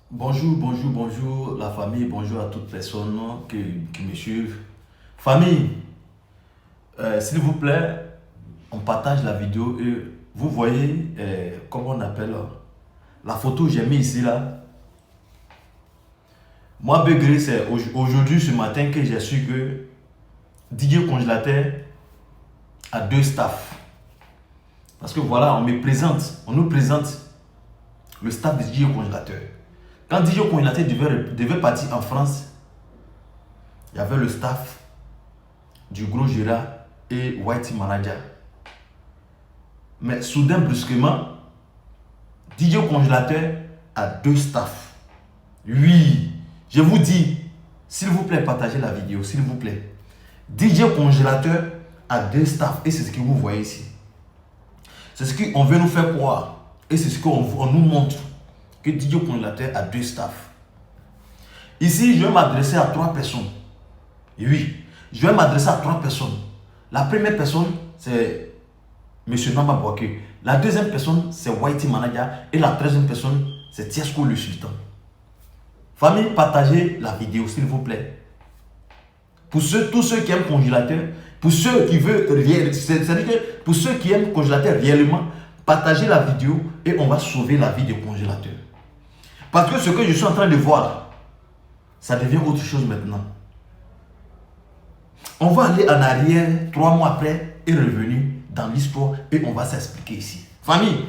Bonjour la famille, bonjour à toutes personnes qui me suivent. Famille, s'il vous plaît, on partage la vidéo et vous voyez, comment on appelle, la photo que j'ai mis ici là. Moi, Begré, c'est aujourd'hui, ce matin, que j'ai su que Didier Congélateur a deux staffs. Parce que voilà, on nous présente le staff de Didier Congélateur. Quand Didier Congélateur devait partir en France, il y avait le staff du Gros Gérard et Whitey Manager. Mais soudain, brusquement, Didier Congélateur a deux staffs. Oui, je vous dis, s'il vous plaît, partagez la vidéo, s'il vous plaît. Didier Congélateur a deux staffs et c'est ce que vous voyez ici. C'est ce qu'on veut nous faire croire et c'est ce qu'on nous montre, que Didier Congélateur a deux staffs. Ici, je vais m'adresser à trois personnes. Oui, je vais m'adresser à trois personnes. La première personne, c'est M. Nama Bouaké. La deuxième personne, c'est Whitey Manager. Et la troisième personne, c'est Tiesco le Sultan. Famille, partagez la vidéo, s'il vous plaît. Pour tous ceux qui aiment Congélateur, pour ceux qui veulent réellement, c'est-à-dire que pour ceux qui aiment Congélateur réellement, partagez la vidéo et on va sauver la vie de Congélateur. Parce que ce que je suis en train de voir, ça devient autre chose maintenant. On va aller en arrière, 3 mois après, et revenir dans l'histoire, et on va s'expliquer ici. Famille,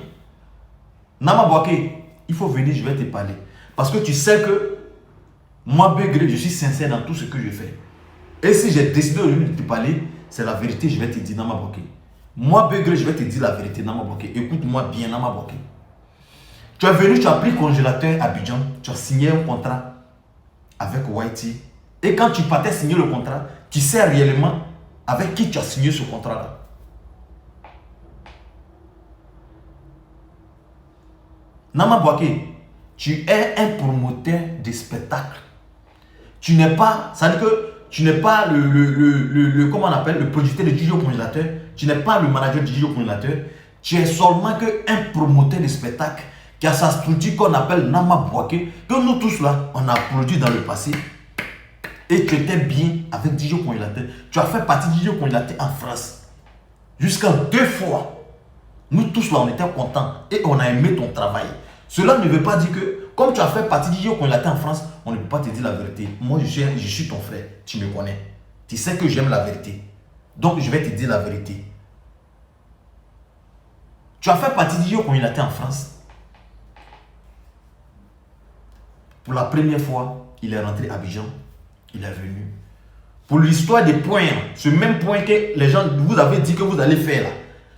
Nama Bouaké, il faut venir, je vais te parler. Parce que tu sais que moi, Begré, je suis sincère dans tout ce que je fais. Et si j'ai décidé de te parler, c'est la vérité, je vais te dire, Nama Bouaké. Moi, Begré, je vais te dire la vérité, Nama Bouaké. Écoute-moi bien, Nama Bouaké. Tu es venu, tu as pris Congélateur à Abidjan, tu as signé un contrat avec Whitey. Et quand tu partais signer le contrat, tu sais réellement avec qui tu as signé ce contrat-là. Nama Bouaké, tu es un promoteur de spectacle. Tu n'es pas, ça veut dire que tu n'es pas comment on appelle, le producteur de Didier Congélateur. Tu n'es pas le manager de Didier Congélateur. Tu es seulement un promoteur de spectacle qui a sa structure qu'on appelle Nama Bouaké, que nous tous là, on a produit dans le passé. Et tu étais bien avec Didier Congélateur. Tu as fait partie de Didier Congélateur en France. Jusqu'à 2 fois. Nous tous là, on était contents et on a aimé ton travail. Cela ne veut pas dire que, comme tu as fait partie de Didier Congélateur en France, on ne peut pas te dire la vérité. Moi, je suis ton frère. Tu me connais. Tu sais que j'aime la vérité. Donc, je vais te dire la vérité. Tu as fait partie de Didier Congélateur en France. Pour la première fois, il est rentré à Abidjan. Il est venu. Pour l'histoire des points, ce même point que les gens vous avez dit que vous allez faire là,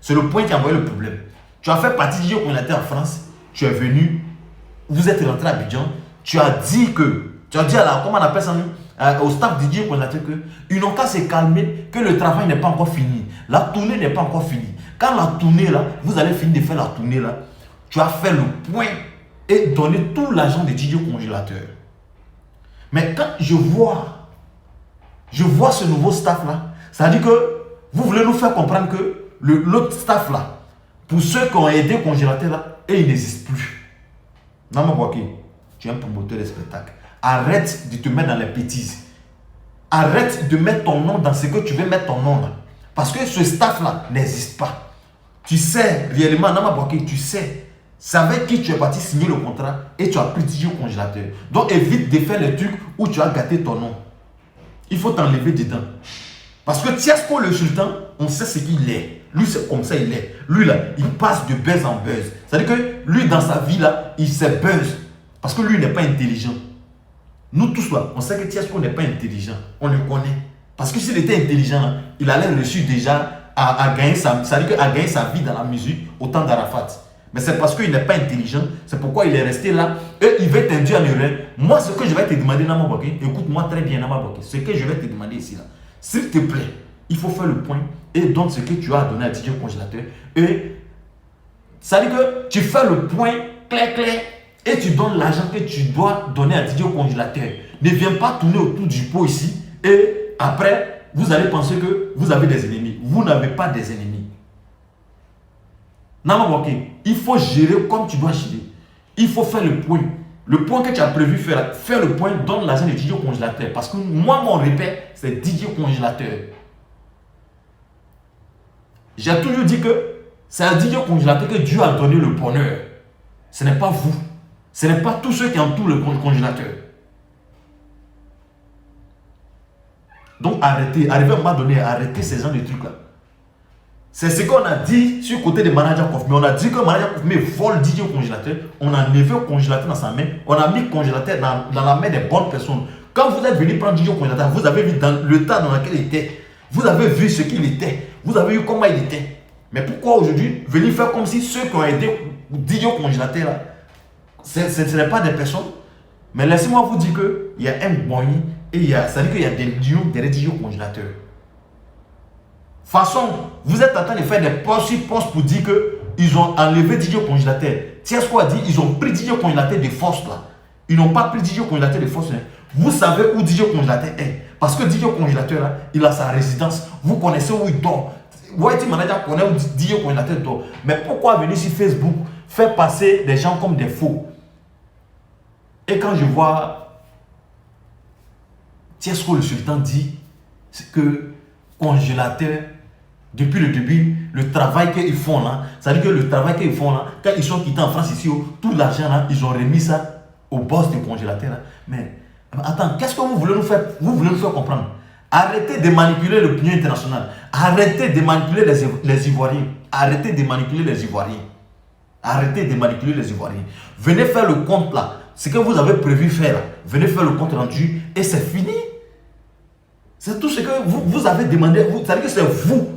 c'est le point qui a envoyé le problème. Tu as fait partie de Didier Congélateur en France, tu es venu, vous êtes rentré à Abidjan, tu as dit à la, comment on appelle ça, au staff de Didier Congélateur qu'ils n'ont qu'à se calmer, que le travail n'est pas encore fini, la tournée n'est pas encore finie. Quand la tournée là, vous allez finir de faire la tournée là, tu as fait le point et donné tout l'argent de Didier Congélateur. Mais quand je vois ce nouveau staff là, ça veut dire que vous voulez nous faire comprendre que l'autre staff là, pour ceux qui ont aidé Congélateur là, et il n'existe plus. Nama Bouaké, tu es un promoteur de spectacle. Arrête de te mettre dans les bêtises. Arrête de mettre ton nom dans ce que tu veux mettre ton nom là. Parce que ce staff là n'existe pas. Tu sais réellement, Nama Bouaké, tu sais. C'est avec qui tu es parti signer le contrat et tu as pris Didier Congélateur. Donc évite de faire les trucs où tu as gâté ton nom. Il faut t'enlever dedans. Parce que Tiesco le Sultan, on sait ce qu'il est. Lui, c'est comme ça il est. Lui là, il passe de buzz en buzz. C'est-à-dire que lui, dans sa vie là, il se buzz. Parce que lui n'est pas intelligent. Nous tous là, on sait que Tiesco n'est pas intelligent. On le connaît. Parce que s'il était intelligent, là, il allait reçu déjà à gagner sa vie dans la musique au temps d'Arafat. Mais c'est parce qu'il n'est pas intelligent, c'est pourquoi il est resté là et il veut t'induire en erreur. Moi, ce que je vais te demander, Nama Bouaké, écoute-moi très bien, Nama Bouaké, ce que je vais te demander ici, là, s'il te plaît, il faut faire le point et donne ce que tu as donné à Didier Congélateur. Et ça veut dire que tu fais le point clair et tu donnes l'argent que tu dois donner à Didier Congélateur. Ne viens pas tourner autour du pot ici et après, vous allez penser que vous avez des ennemis. Vous n'avez pas des ennemis. Nama Bouaké, il faut gérer comme tu dois gérer. Il faut faire le point. Le point que tu as prévu faire, faire le point, donne l'argent de DJ au congélateur. Parce que moi, mon repère, c'est DJ au congélateur. J'ai toujours dit que c'est à DJ au congélateur que Dieu a donné le bonheur. Ce n'est pas vous. Ce n'est pas tous ceux qui entourent le congélateur. Donc arrêtez, arrivez à un moment donné, arrêtez ces gens de trucs-là. C'est ce qu'on a dit sur le côté de manager Kofme. On a dit que manager Kofme vole DJ au congélateur. On a enlevé le congélateur dans sa main. On a mis le congélateur dans la main des bonnes personnes. Quand vous êtes venu prendre DJ au congélateur, vous avez vu dans le temps dans lequel il était. Vous avez vu ce qu'il était. Vous avez vu comment il était. Mais pourquoi aujourd'hui venir faire comme si ceux qui ont aidé DJ au congélateur là, ce n'est pas des personnes. Mais laissez-moi vous dire qu'il y a un moyen et ça veut dire qu'il y a des lions derrière DJ au congélateur. De toute façon, vous êtes en train de faire des postes pour dire qu'ils ont enlevé DJ au congélateur. Tiens ce qu'on a dit, ils ont pris DJ au congélateur de force là. Ils n'ont pas pris DJ au congélateur de force. Hein. Vous savez où DJ au congélateur est. Parce que DJ au congélateur là, il a sa résidence. Vous connaissez où il dort. Whitey Manager connaît où DJ au congélateur dort. Mais pourquoi venir sur Facebook faire passer des gens comme des faux? Et quand je vois Tiesco le sultan dit que congélateur, depuis le début, le travail qu'ils font là, ça veut dire que le travail qu'ils font là, quand ils sont quittés en France ici, tout l'argent là, ils ont remis ça au boss du congélateur là. Mais attends, qu'est-ce que vous voulez nous faire? Vous voulez nous faire comprendre? Arrêtez de manipuler l'opinion internationale. Arrêtez de manipuler les Ivoiriens. Arrêtez de manipuler les Ivoiriens. Arrêtez de manipuler les Ivoiriens. Venez faire le compte là. Ce que vous avez prévu faire là. Venez faire le compte rendu et c'est fini. C'est tout ce que vous avez demandé. Ça veut dire que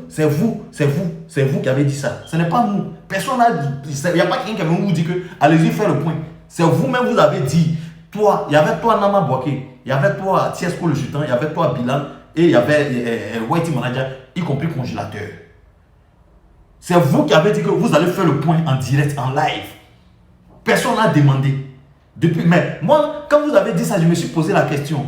c'est vous qui avez dit ça. Ce n'est pas nous. Personne n'a dit. Il n'y a pas quelqu'un qui vous dit que allez-y faire le point. C'est vous-même vous avez dit. Toi, il y avait toi Nama Bouaké, il y avait toi Tiesco le sultan, il y avait toi Bilal et il y avait Whitey Manager, y compris congélateur. C'est vous qui avez dit que vous allez faire le point en direct, en live. Personne n'a demandé. Mais moi, quand vous avez dit ça, je me suis posé la question.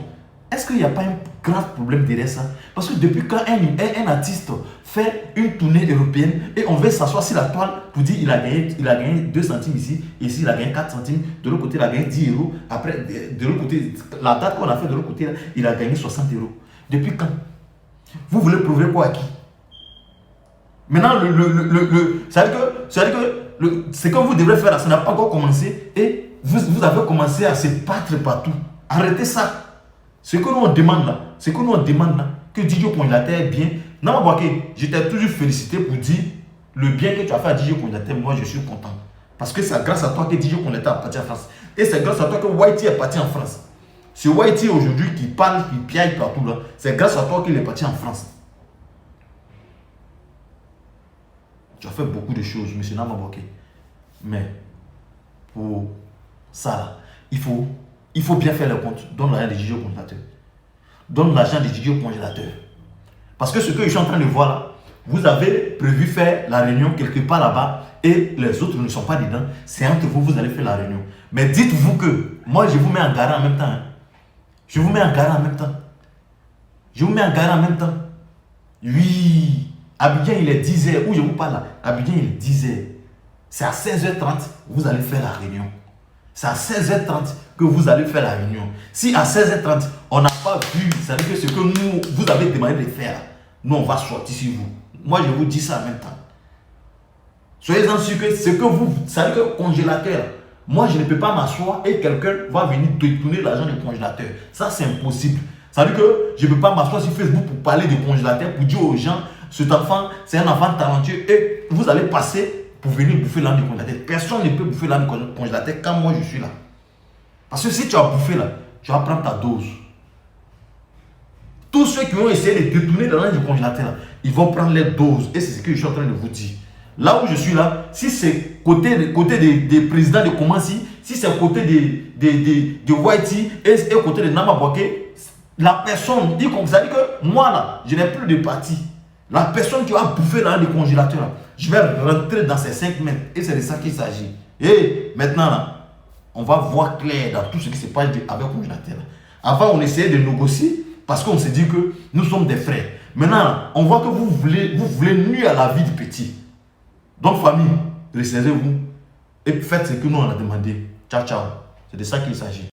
Est-ce qu'il n'y a pas un grave problème derrière ça? Parce que depuis quand un artiste fait une tournée européenne et on veut s'asseoir sur la toile pour dire il a gagné 2 centimes ici, ici il a gagné 4 centimes, de l'autre côté il a gagné 10 euros, après de l'autre côté, la date qu'on a fait de l'autre côté, il a gagné 60 euros. Depuis quand? Vous voulez prouver quoi à qui? Maintenant, ça veut dire que ce que vous devrez faire là, ça n'a pas encore commencé et vous avez commencé à se battre partout. Arrêtez ça. Ce que nous on demande là, que DJ Congélateur est bien. Non, je t'ai toujours félicité pour dire le bien que tu as fait à DJ Congélateur. Moi, je suis content. Parce que c'est grâce à toi que DJ Congélateur est parti en France. Et c'est grâce à toi que Whitey est parti en France. Ce Whitey aujourd'hui qui parle, qui piaille partout là, c'est grâce à toi qu'il est parti en France. Tu as fait beaucoup de choses, monsieur Namaboké. Mais pour ça là, il faut bien faire le compte. Donne l'argent des DJ au congélateur. Donne l'argent des DJ au congélateur. Parce que ce que je suis en train de voir là, vous avez prévu faire la réunion quelque part là-bas et les autres ne sont pas dedans. C'est entre vous, vous allez faire la réunion. Mais dites-vous que moi, je vous mets en garant en même temps. Hein. Je vous mets en garant en même temps. Je vous mets en garant en même temps. Oui. Abidjan, il est 10h. Où je vous parle là? Abidjan, il est 10h. C'est à 16h30, vous allez faire la réunion. C'est à 16h30 que vous allez faire la réunion. Si à 16h30, on n'a pas vu, ça veut dire que ce que vous avez demandé de faire, nous, on va sortir sur vous. Moi, je vous dis ça en même temps. Soyez-en sûrs que ce que vous, ça veut dire que congélateur, moi, je ne peux pas m'asseoir et quelqu'un va venir détourner l'argent du congélateur. Ça, c'est impossible. Ça veut dire que je ne peux pas m'asseoir sur Facebook pour parler de congélateur, pour dire aux gens, cet enfant, c'est un enfant talentueux et vous allez passer pour venir bouffer l'âme du congélateur. Personne ne peut bouffer l'âme du congélateur quand moi je suis là. Parce que si tu as bouffé là, tu vas prendre ta dose. Tous ceux qui ont essayé de détourner l'âme du congélateur, là, ils vont prendre les doses. Et c'est ce que je suis en train de vous dire. Là où je suis là, si c'est côté des présidents de Komansi, si c'est côté de Whitey et côté de Nama Bouaké, la personne, ça dit que moi là, je n'ai plus de parti. La personne qui va bouffer l'âme du congélateur, là, je vais rentrer dans ces 5 mètres. Et c'est de ça qu'il s'agit. Et maintenant, là, on va voir clair dans tout ce qui se passe avec le congélateur. Avant, on essayait de négocier parce qu'on s'est dit que nous sommes des frères. Maintenant, là, on voit que vous voulez nuire à la vie du petit. Donc, famille, ressaisez-vous et faites ce que nous on a demandé. Ciao, ciao. C'est de ça qu'il s'agit.